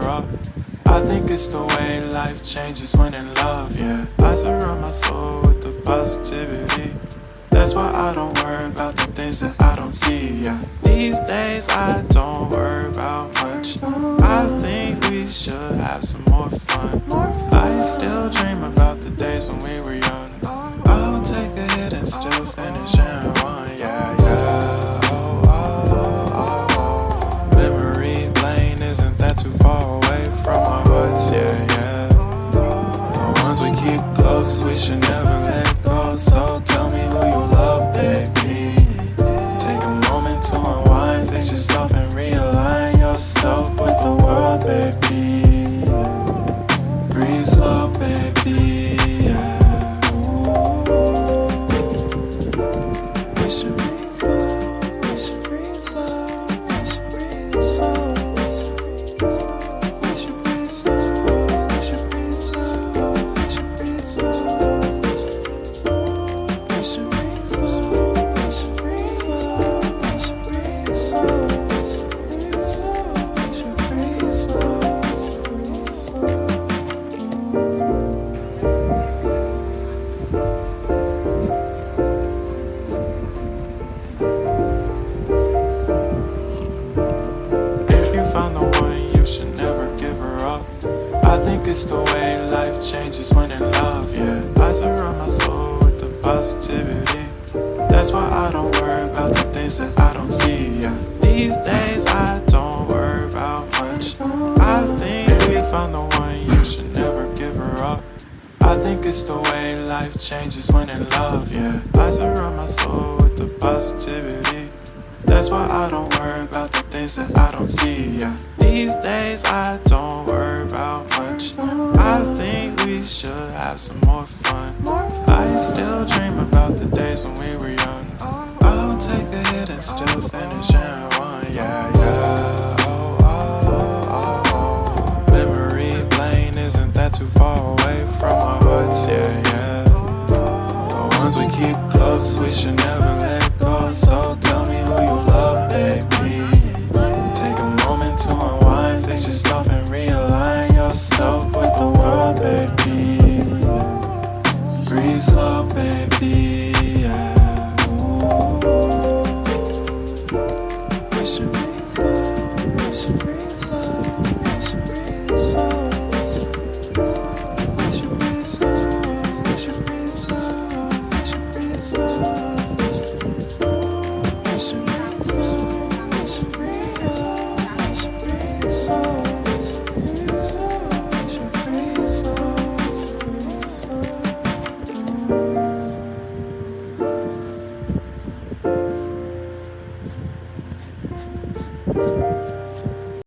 up. I think it's the way life changes when in love, yeah. I surround my soul with the positivity. That's why I don't worry about the things that I don't see, yeah. These days I don't worry about much. I think we should have some more fun. I still dream about the days when we were young. I'll take a hit and still finish in one, yeah, yeah. Oh, oh, oh, oh. Memory lane, isn't that too far away from our hearts, yeah, yeah. The ones we keep close, we should never let go. So tell me who you love, baby. Take a moment to unwind, fix yourself and realign yourself with the world, baby. Breathe slow, baby, yeah. We should breathe slow, we should breathe slow, we should breathe slow. We should breathe slow, we should breathe slow, we should breathe slow. We should breathe slow, we should breathe slow, we should breathe slow. We should breathe slow, breathe slow. If you found the one, you should never give her up. I think it's the way life changes when in love, yeah. I surround my soul with the positivity. That's why I don't worry about the things that I don't see, yeah. These days I don't worry about much. I think if we found the one, you should never give her up. I think it's the way life changes when in love, yeah. I surround my soul with the positivity. That's why I don't worry about the things that I don't see, yeah. These days I don't worry about much. I think we should have some more fun. I still dream about the days when we were young. I'll take a hit and still finish in one, yeah, yeah. Oh, oh, oh, oh. Memory lane, isn't that too far away from our hearts, yeah, yeah. The ones we keep close, we should never let go. So tell me who you love, baby. Take a moment to unwind, fix yourself and realign yourself with the world, baby. Breathe slow, baby, yeah. We should